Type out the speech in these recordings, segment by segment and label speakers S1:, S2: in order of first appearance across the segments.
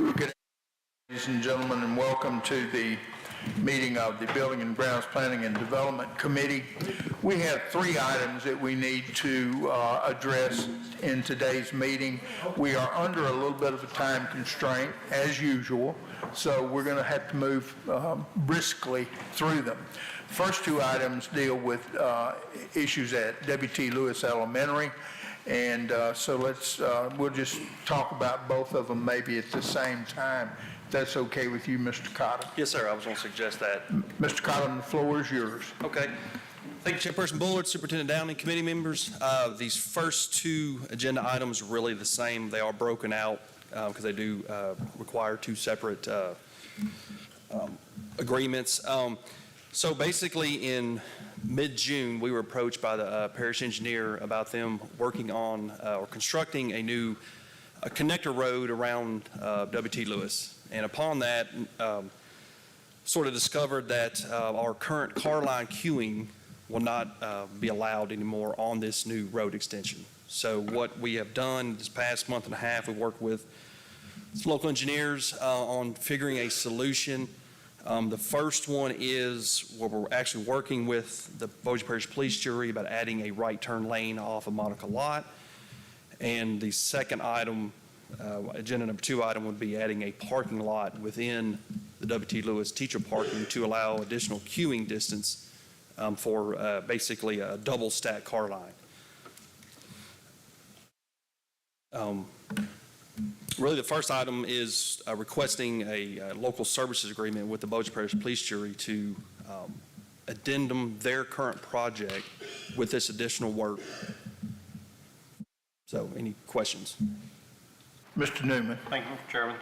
S1: Good ladies and gentlemen, and welcome to the meeting of the Building and Grounds Planning and Development Committee. We have 3 items that we need to address in today's meeting. We are under a little bit of a time constraint, as usual, so we're going to have to move briskly through them. First 2 items deal with issues at W.T. Lewis Elementary. And so we'll just talk about both of them maybe at the same time. If that's okay with you, Mr. Cotton?
S2: Yes, sir. I was going to suggest that.
S1: Mr. Cotton, the floor is yours.
S2: Okay. Thank you, Chairperson Bullard, Superintendent Downing, committee members. These first 2 agenda items are really the same. They are broken out because they do require 2 separate agreements. So basically in mid-June, we were approached by the parish engineer about them working on or constructing a new connector road around W.T. Lewis. And upon that, sort of discovered that our current car line queuing will not be allowed anymore on this new road extension. So what we have done this past month and a half, we worked with local engineers on figuring a solution. The first one is where we're actually working with the Bossier Parish Police Jury about adding a right turn lane off of Monica Lot. And the second item, agenda number 2 item, would be adding a parking lot within the W.T. Lewis teacher parking to allow additional queuing distance for basically a double stack car line. Really, the first item is requesting a local services agreement with the Bossier Parish Police Jury to addendum their current project with this additional work. So, any questions?
S1: Mr. Newman.
S3: Thank you, Mr. Chairman.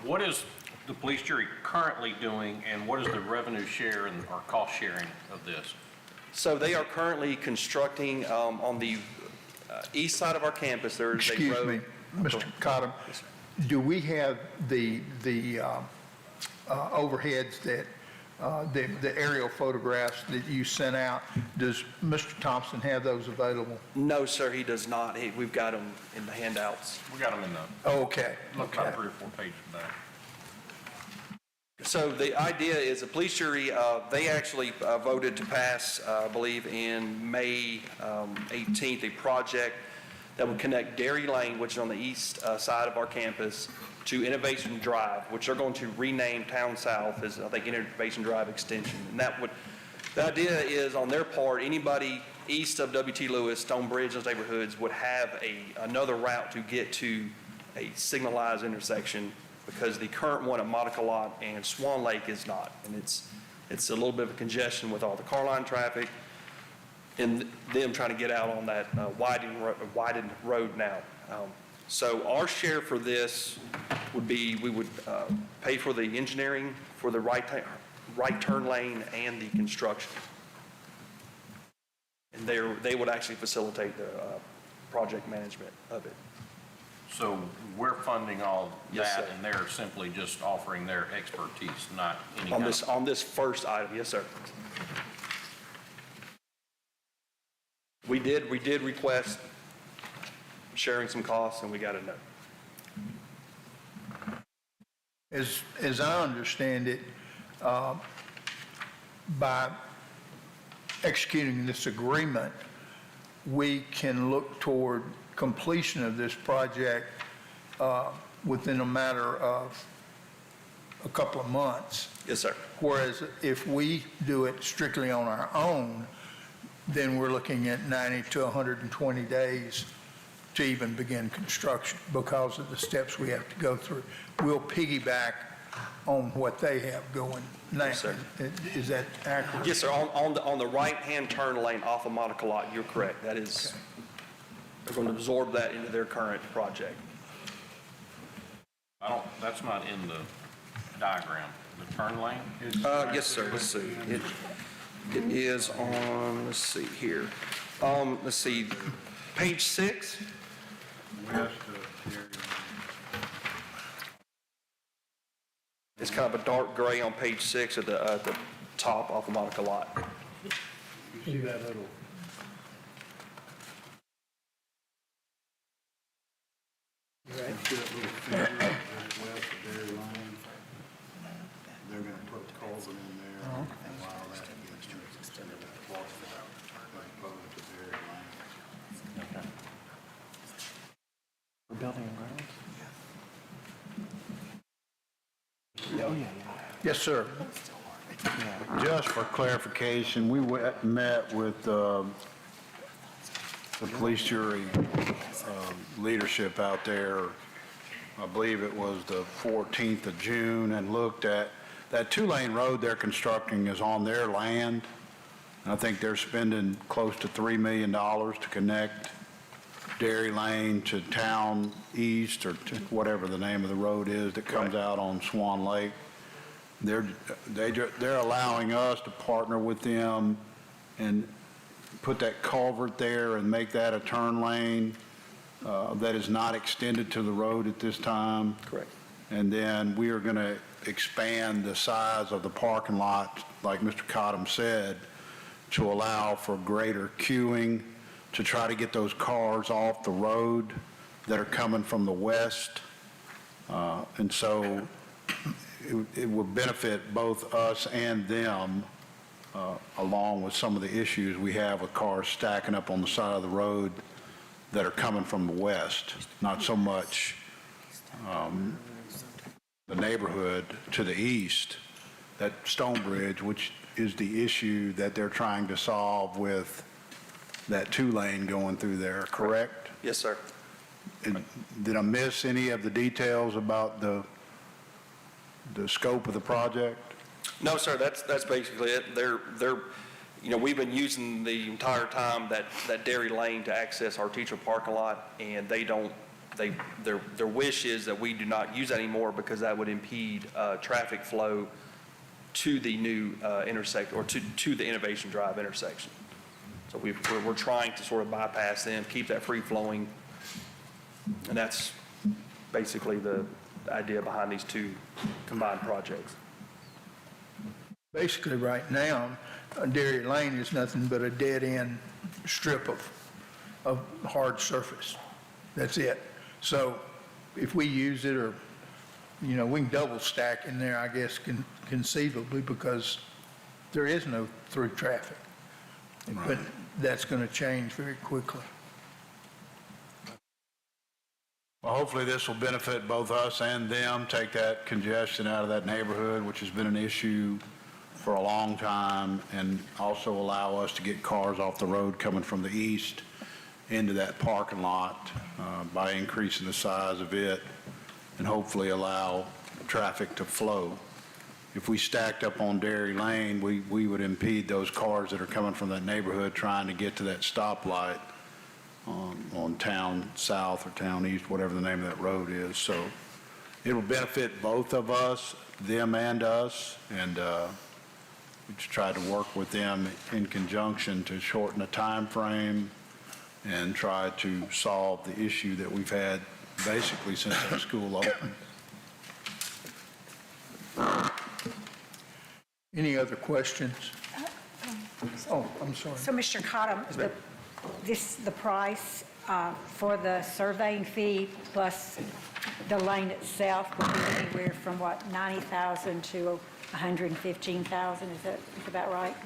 S3: What is the police jury currently doing, and what is the revenue share and or cost sharing of this?
S2: So, they are currently constructing on the east side of our campus. There is a road.
S1: Excuse me, Mr. Cotton. Do we have the overheads that the aerial photographs that you sent out? Does Mr. Thompson have those available?
S2: No, sir, he does not. We've got them in the handouts.
S3: We got them in the,
S1: Okay.
S3: look about 3 or 4 pages back.
S2: So the idea is the police jury, they actually voted to pass, I believe, in May 18th, a project that would connect Dairy Lane, which is on the east side of our campus, to Innovation Drive, which they're going to rename Town South as, I think, Innovation Drive Extension. And the idea is, on their part, anybody east of W.T. Lewis, Stonebridge, those neighborhoods would have another route to get to a signalized intersection, because the current one at Monica Lot and Swan Lake is not. And it's a little bit of a congestion with all the car line traffic and them trying to get out on that widened road now. So our share for this would be, we would pay for the engineering for the right turn lane and the construction. And they would actually facilitate the project management of it.
S3: So we're funding all
S2: Yes,
S3: that,
S2: sir.
S3: and they're simply just offering their expertise, not any
S2: On
S3: kind
S2: this,
S3: of...
S2: on this first item, yes, sir. We did request sharing some costs, and we got a no.
S1: As I understand it, by executing this agreement, we can look toward completion of this project within a matter of a couple of months.
S2: Yes, sir.
S1: Whereas if we do it strictly on our own, then we're looking at 90 to 120 days to even begin construction because of the steps we have to go through. We'll piggyback on what they have going now.
S2: Yes, sir.
S1: Is that accurate?
S2: Yes, sir. On the right-hand turn lane off of Monica Lot, you're correct. That is, they're going to absorb that into their current project.
S3: That's not in the diagram. The turn lane is...
S2: Yes, sir. Let's see. It is on, let's see here. Let's see, page 6. It's kind of a dark gray on page 6 at the top off of Monica Lot.
S4: You see that little
S1: Right.
S4: See that little finger as well?
S1: Yes, sir.
S5: Just for clarification, we met with the police jury leadership out there, I believe it was the 14th of June, and looked at that two-lane road they're constructing is on their land. And I think they're spending close to $3 million to connect Dairy Lane to Town East, or to whatever the name of the road is that comes out on Swan Lake. They're allowing us to partner with them and put that culvert there and make that a turn lane that is not extended to the road at this time.
S2: Correct.
S5: And then we are going to expand the size of the parking lot, like Mr. Cottom said, to allow for greater queuing, to try to get those cars off the road that are coming from the west. And so it would benefit both us and them, along with some of the issues we have with cars stacking up on the side of the road that are coming from the west, not so much the neighborhood to the east, that Stone Bridge, which is the issue that they're trying to solve with that two-lane going through there, correct?
S2: Yes, sir.
S5: And did I miss any of the details about the scope of the project?
S2: No, sir, that's basically it. We've been using the entire time that Dairy Lane to access our teacher parking lot, and their wish is that we do not use that anymore because that would impede traffic flow to the new intersection, or to the Innovation Drive intersection. So we're trying to sort of bypass them, keep that free flowing, and that's basically the idea behind these two combined projects.
S1: Basically, right now, Dairy Lane is nothing but a dead-end strip of hard surface. That's it. So if we use it, or, we can double stack in there, I guess, conceivably, because there is no through traffic. But that's going to change very quickly.
S5: Well, hopefully this will benefit both us and them, take that congestion out of that neighborhood, which has been an issue for a long time, and also allow us to get cars off the road coming from the east into that parking lot by increasing the size of it, and hopefully allow traffic to flow. If we stacked up on Dairy Lane, we would impede those cars that are coming from that neighborhood trying to get to that stoplight on Town South or Town East, whatever the name of that road is. So it'll benefit both of us, them and us, and we just try to work with them in conjunction to shorten the time frame and try to solve the issue that we've had basically since the school opened.
S1: Any other questions? Oh, I'm sorry.
S6: So, Mr. Cottom, the price for the surveying fee plus the lane itself would be anywhere from, what, $90,000 to $115,000? Is that about right?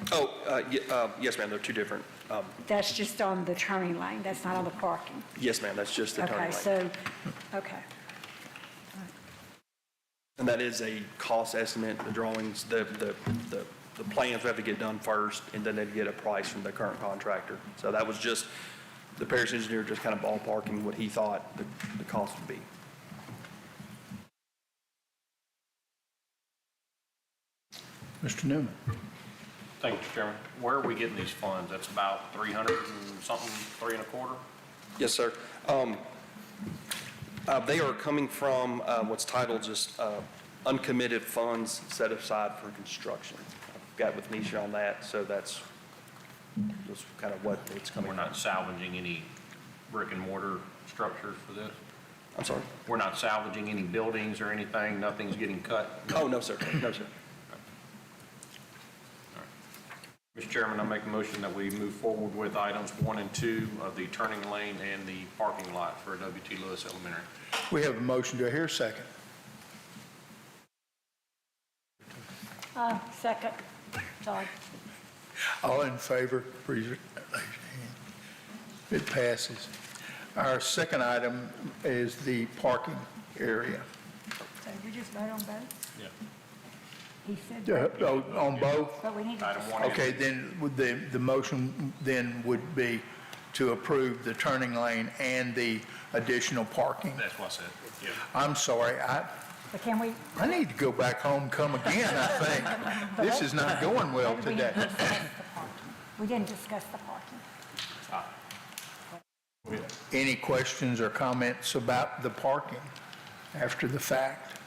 S2: Yes, ma'am, they're two different.
S6: That's just on the turning lane. That's not on the parking.
S2: Yes, ma'am, that's just the turning
S6: Okay,
S2: lane.
S6: okay.
S2: And that is a cost estimate, the drawings, the plans we have to get done first, and then they'd get a price from the current contractor. So that was just, the parish engineer just kind of ballparking what he thought the cost would be.
S1: Mr. Newman.
S3: Thank you, Mr. Chairman. Where are we getting these funds? That's about 300 and something, 3 1/4?
S2: Yes, sir. They are coming from what's titled just uncommitted funds set aside for construction. I've got with Nisha on that, so that's kind of what it's coming
S3: We're
S2: from.
S3: not salvaging any brick and mortar structures for this?
S2: I'm sorry?
S3: We're not salvaging any buildings or anything? Nothing's getting cut?
S2: Oh, no, sir. No, sir.
S3: Mr. Chairman, I make a motion that we move forward with items 1 and 2 of the turning lane and the parking lot for W.T. Lewis Elementary.
S1: We have a motion. Do I hear a second?
S6: Second. Todd.
S1: All in favor, please raise your hand. It passes. Our second item is the parking area.
S6: So we just vote on both?
S3: Yeah.
S6: He said,
S1: On both?
S6: but we need to
S3: Item
S6: discuss.
S3: one.
S1: Okay, then the motion then would be to approve the turning lane and the additional parking.
S3: That's what I said. Yeah.
S1: I'm sorry,
S6: But can we,
S1: I need to go back home, come again, I think. This is not going well
S6: maybe we need
S1: today.
S6: to discuss the parking. We didn't discuss the parking.
S1: Any questions or comments about the parking after the fact?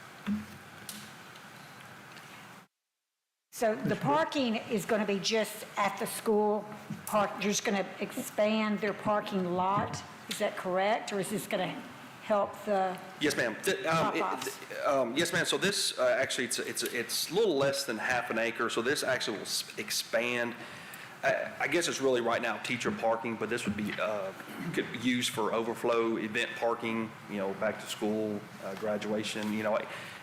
S6: So the parking is going to be just at the school park, you're just going to expand their parking lot? Is that correct? Or is this going to help the,
S2: Yes, ma'am.
S6: Drop-offs.
S2: Yes, ma'am. So this, actually, it's a little less than half an acre, so this actually will expand. I guess it's really right now teacher parking, but this would be, could be used for overflow event parking, back to school, graduation,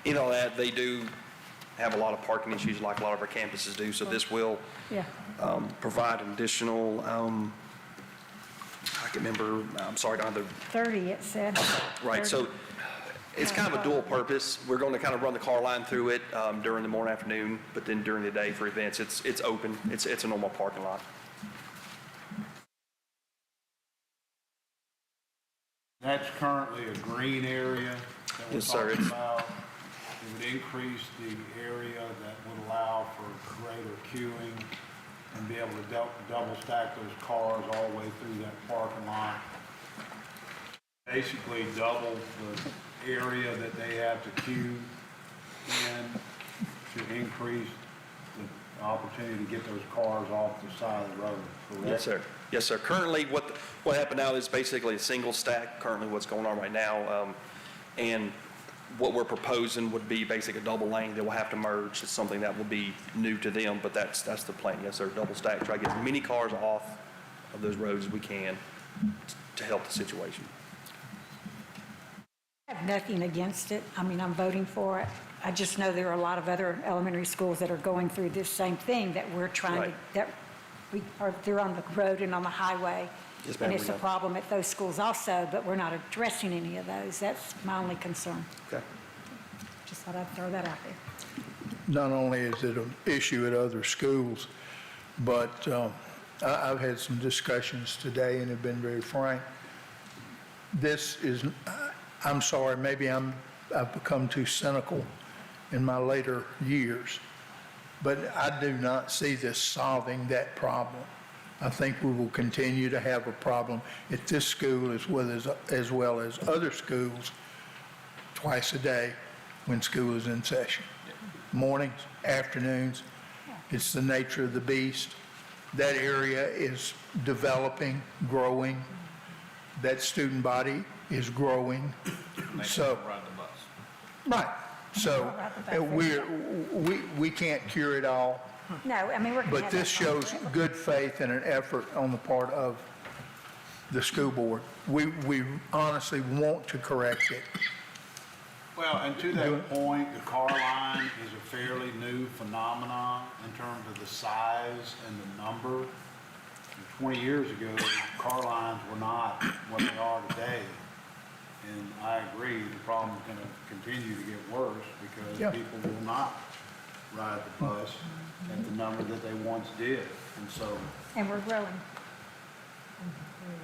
S2: that they do have a lot of parking issues like a lot of our campuses do, so this will
S6: yeah,
S2: provide an additional, I can remember, I'm sorry, I don't have the
S6: 30 it said.
S2: Right,
S6: 30.
S2: so it's kind of a dual purpose. We're going to kind of run the car line through it during the morning, afternoon, but then during the day for events, it's open. It's a normal parking lot.
S5: That's currently a green area that we're
S2: Yes, sir.
S5: talking about. It would increase the area that would allow for greater queuing and be able to double stack those cars all the way through that parking lot. Basically double the area that they have to queue in to increase the opportunity to get those cars off the side of the road, correct?
S2: Yes, sir. Yes, sir. Currently, what happened now is basically a single stack, currently what's going on right now. And what we're proposing would be basically a double lane that will have to merge. It's something that will be new to them, but that's the plan. Yes, sir, double stack, try to get as many cars off of those roads as we can to help the situation.
S6: I have nothing against it. I mean, I'm voting for it. I just know there are a lot of other elementary schools that are going through this same thing that we're trying to,
S2: Right.
S6: that they're on the road and on the highway.
S2: Yes, ma'am,
S6: And it's
S2: we
S6: a
S2: know.
S6: problem at those schools also, but we're not addressing any of those. That's my only concern.
S2: Okay.
S6: Just thought I'd throw that out there.
S1: Not only is it an issue at other schools, but I've had some discussions today and have been very frank. This is, I'm sorry, maybe I've become too cynical in my later years, but I do not see this solving that problem. I think we will continue to have a problem at this school as well as other schools twice a day when school is in session. Mornings, afternoons, it's the nature of the beast. That area is developing, growing. That student body is growing. So,
S3: Ride the bus.
S1: right, so we can't cure it all,
S6: No, I mean, we're going to
S1: but
S6: have
S1: this
S6: that
S1: shows
S6: problem.
S1: good faith and an effort on the part of the school board. We honestly want to correct it.
S5: Well, and to that point, the car line is a fairly new phenomenon in terms of the size and the number. 20 years ago, car lines were not what they are today. And I agree, the problem's going to continue to get worse because
S1: Yeah.
S5: people will not ride the bus at the number that they once did. And so
S6: And we're growing.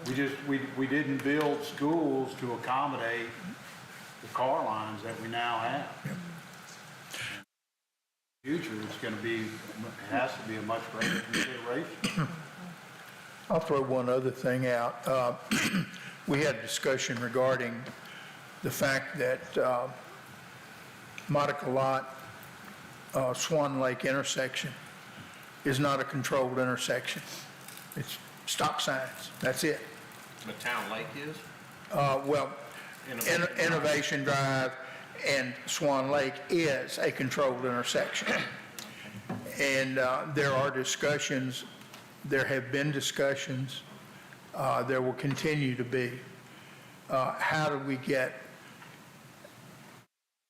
S5: we didn't build schools to accommodate the car lines that we now have. In the future, it's going to be, it has to be a much greater consideration.
S1: I'll throw one other thing out. We had a discussion regarding the fact that Monica Lot, Swan Lake intersection is not a controlled intersection. It's stop signs, that's it.
S3: The town lake is?
S1: Well,
S3: Innovation Drive.
S1: Innovation Drive and Swan Lake is a controlled intersection. And there are discussions, there have been discussions, there will continue to be. How do we get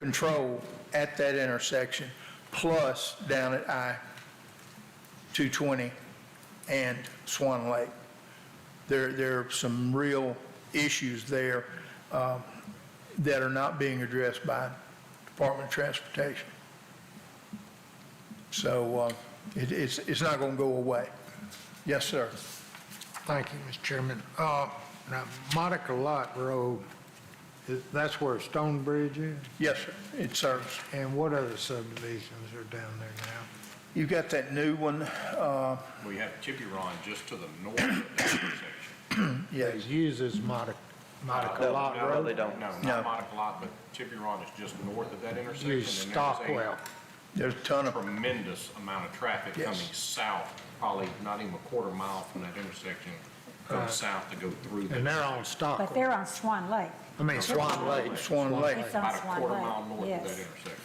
S1: control at that intersection, plus down at I-220 and Swan Lake? There are some real issues there that are not being addressed by Department of Transportation. So it's not going to go away. Yes, sir.
S4: Thank you, Mr. Chairman. Now, Monica Lot Road, that's where Stonebridge is?
S1: Yes, sir. It serves.
S4: And what other subdivisions are down there now?
S1: You've got that new one,
S3: We have Chippy Ron just to the north of the intersection.
S1: yes.
S4: It uses Monica Lot
S2: no,
S4: Road?
S2: they don't.
S3: No,
S1: No.
S3: not Monica Lot, but Chippy Ron is just north of that intersection.
S4: Use
S3: and there's a
S4: Stockwell.
S1: There's a ton of,
S3: Tremendous amount of traffic
S1: Yes.
S3: coming south, probably not even a quarter mile from that intersection, going south to go through
S4: And
S3: there.
S4: they're on
S6: But
S4: Stockwell.
S6: they're on Swan Lake.
S4: I mean, Swan Lake.
S1: Swan Lake.
S6: It's on
S3: About a
S6: Swan
S3: quarter mile
S6: Lake,
S3: north of that
S6: yes.
S3: intersection.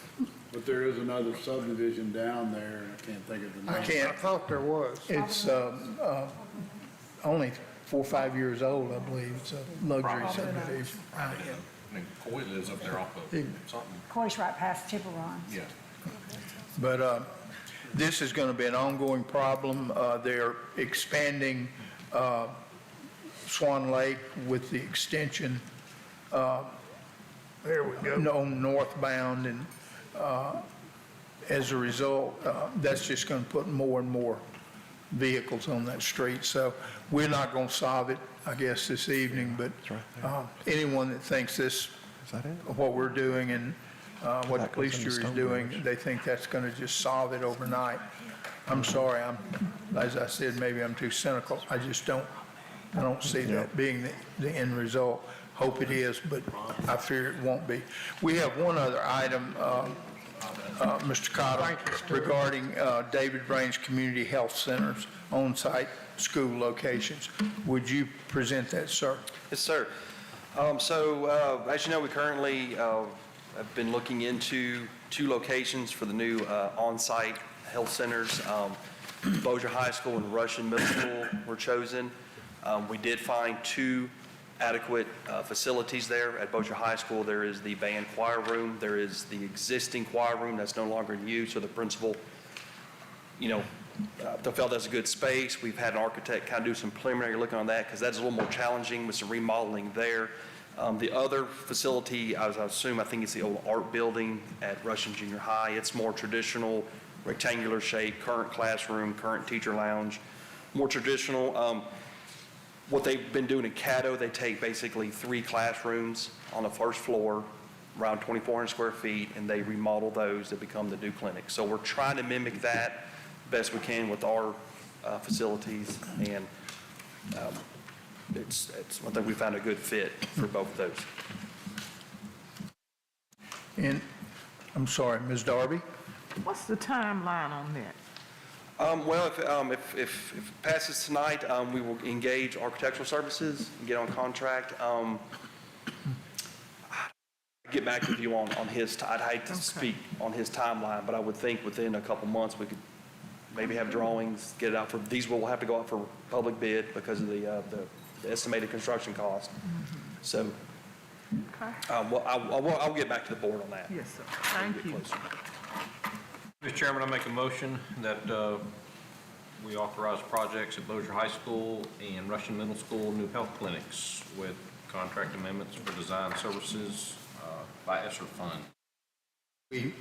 S5: But there is another subdivision down there, and I can't think of the name.
S1: I
S4: I
S1: can't,
S4: thought there was.
S1: it's only 4 or 5 years old, I believe. It's a luxury subdivision.
S3: I think Coy lives up there off of something,
S6: Coy's right past Tiburon.
S3: yeah.
S1: But this is going to be an ongoing problem. They're expanding Swan Lake with the extension
S4: There we go.
S1: on northbound, and as a result, that's just going to put more and more vehicles on that street. So we're not going to solve it, I guess, this evening, but anyone that thinks this, what we're doing and what the police jury is doing, they think that's going to just solve it overnight. I'm sorry, as I said, maybe I'm too cynical. I just don't see that being the end result. Hope it is, but I fear it won't be. We have one other item, Mr. Cottle, regarding David Brains Community Health Center's on-site school locations. Would you present that, sir?
S2: Yes, sir. As you know, we currently have been looking into 2 locations for the new on-site health centers. Bossier High School and Russian Middle School were chosen. We did find 2 adequate facilities there. At Bossier High School, there is the band choir room. There is the existing choir room that's no longer in use, so the principal, they felt that's a good space. We've had an architect kind of do some preliminary looking on that because that's a little more challenging with some remodeling there. The other facility, I think it's the old art building at Russian Junior High. It's more traditional, rectangular shape, current classroom, current teacher lounge, more traditional. What they've been doing at Caddo, they take basically 3 classrooms on the first floor, around 2,400 square feet, and they remodel those to become the new clinic. So we're trying to mimic that best we can with our facilities, and it's one thing we found a good fit for both of those.
S1: And, I'm sorry, Ms. Darby?
S7: What's the timeline on that?
S2: Well, if it passes tonight, we will engage architectural services and get on contract. Get back with you on his, I'd hate to speak on his timeline, but I would think within a couple months, we could maybe have drawings, get it out for, these will have to go out for public bid because of the estimated construction cost. So,
S7: Okay.
S2: I'll get back to the board on that.
S7: Yes, sir. Thank
S2: Get
S7: you.
S2: closer.
S3: Mr. Chairman, I make a motion that we authorize projects at Bossier High School and Russian Middle School new health clinics with contract amendments for design services by ESSER fund.
S1: We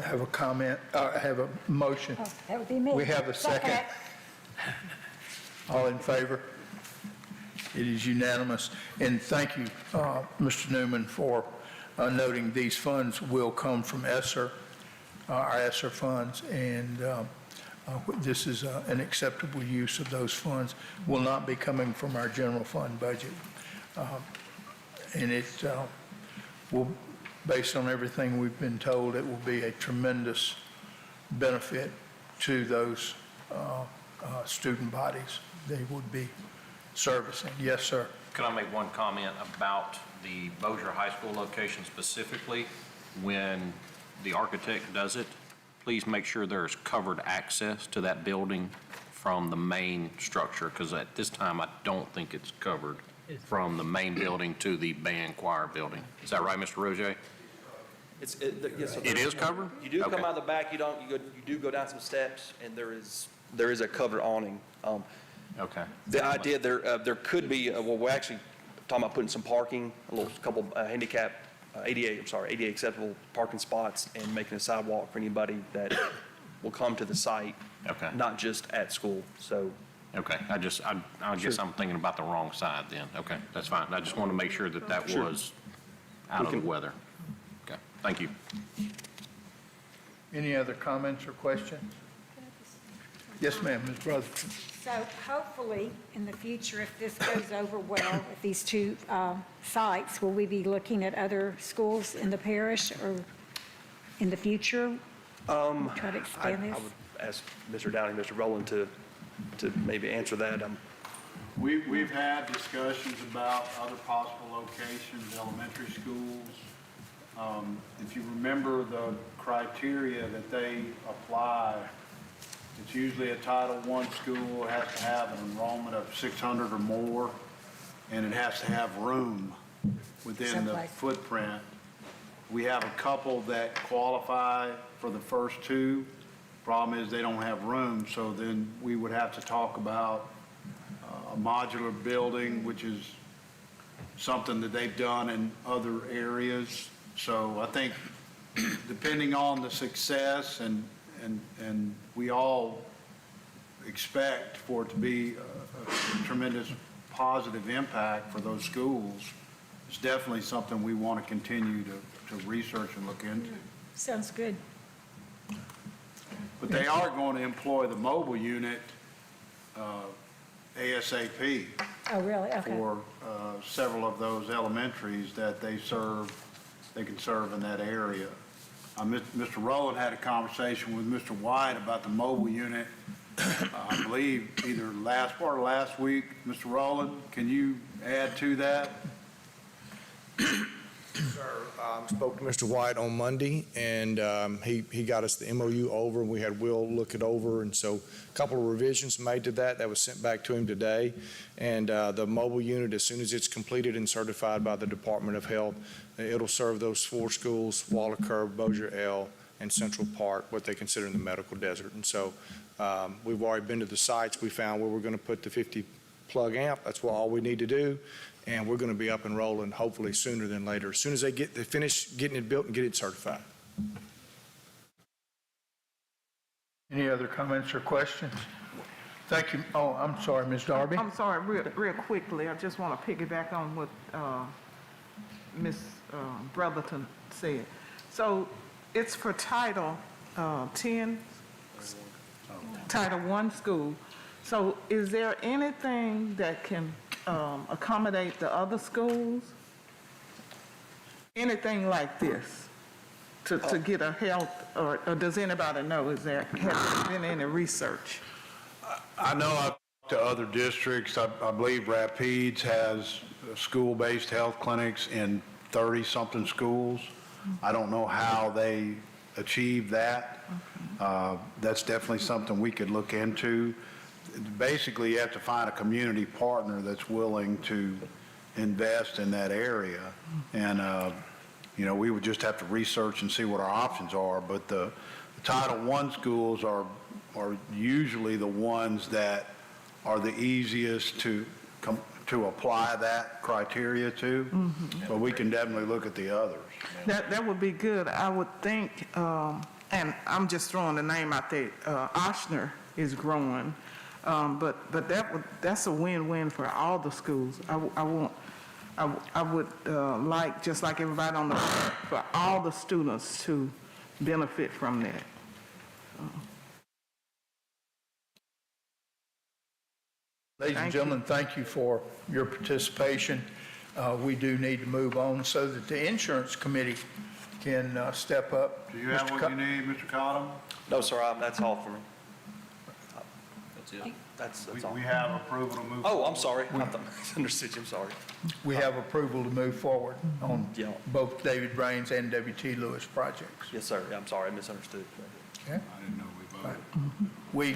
S1: have a comment, have a motion.
S6: Oh, that would be me.
S1: We have a second. All in favor? It is unanimous. And thank you, Mr. Newman, for noting these funds will come from ESSER, our ESSER funds, and this is an acceptable use of those funds. Will not be coming from our general fund budget. And it will, based on everything we've been told, it will be a tremendous benefit to those student bodies they would be servicing. Yes, sir.
S3: Can I make one comment about the Bossier High School location specifically? When the architect does it, please make sure there's covered access to that building from the main structure, because at this time, I don't think it's covered from the main building to the band choir building. Is that right, Mr. Roget?
S2: Yes, sir.
S3: It is covered?
S2: You do come
S3: Okay.
S2: out of the back, you do go down some steps, and there is a covered awning.
S3: Okay.
S2: The idea there could be, we're actually talking about putting some parking, a couple ADA acceptable parking spots, and making a sidewalk for anybody that will come to the site.
S3: Okay.
S2: Not just at school, so.
S3: Okay, I guess I'm thinking about the wrong side then. Okay, that's fine. I just want to make sure that that
S2: Sure.
S3: was out of the weather. Okay, thank you.
S1: Any other comments or questions? Yes, ma'am, Ms. Brotherton.
S6: So hopefully, in the future, if this goes over well, at these two sites, will we be looking at other schools in the parish or in the future? Try to
S2: I
S6: expand this?
S2: would ask Mr. Downing, Mr. Rowland to maybe answer that.
S5: We've had discussions about other possible locations, elementary schools. If you remember the criteria that they apply, it's usually a Title I school, it has to have an enrollment of 600 or more, and it has to have room within the
S6: Someplace.
S5: footprint. We have a couple that qualify for the first two. Problem is, they don't have room, so then we would have to talk about a modular building, which is something that they've done in other areas. So I think, depending on the success, and we all expect for it to be a tremendous positive impact for those schools, it's definitely something we want to continue to research and look into.
S6: Sounds good.
S5: But they are going to employ the mobile unit ASAP
S6: Oh, really? Okay.
S5: for several of those elementaries that they can serve in that area. Mr. Rowland had a conversation with Mr. White about the mobile unit, I believe either last part of last week. Mr. Rowland, can you add to that?
S8: Spoke to Mr. White on Monday, and he got us the MOU over, and we had Will look it over, and so a couple of revisions made to that was sent back to him today. And the mobile unit, as soon as it's completed and certified by the Department of Health, it'll serve those 4 schools, Waller Curve, Bossier L, and Central Park, what they consider in the medical desert. And so we've already been to the sites. We found where we're going to put the 50 plug amp. That's all we need to do. And we're going to be up and rolling hopefully sooner than later, as soon as they finish getting it built and get it certified.
S1: Any other comments or questions? Thank you. Oh, I'm sorry, Ms. Darby.
S7: I'm sorry, real quickly, I just want to piggyback on what Ms. Brotherton said. So it's for Title 10, Title I school. So is there anything that can accommodate the other schools? Anything like this to get a health, or does anybody know, has there been any research?
S5: I know I've talked to other districts. I believe Rapides has school-based health clinics in 30-something schools. I don't know how they achieve that. That's definitely something we could look into. Basically, you have to find a community partner that's willing to invest in that area. And, we would just have to research and see what our options are. But the Title I schools are usually the ones that are the easiest to apply that criteria to. But we can definitely look at the others.
S7: That would be good. I would think, and I'm just throwing the name out there, Ochsner is growing. But that's a win-win for all the schools. I would like, just like everybody on the, for all the students to benefit from that.
S1: Ladies and gentlemen, thank you for your participation. We do need to move on so that the insurance committee can step up.
S5: Do you have what you need, Mr. Cottom?
S2: No, sir, that's all for me. That's it. That's all.
S5: We have approval to move.
S2: Oh, I'm sorry. I thought I misunderstood you. I'm sorry.
S1: We have approval to move forward on
S2: Yeah.
S1: both David Brains and W.T. Lewis projects.
S2: Yes, sir. I'm sorry. I misunderstood.
S1: Okay?
S5: I didn't know we voted.
S1: We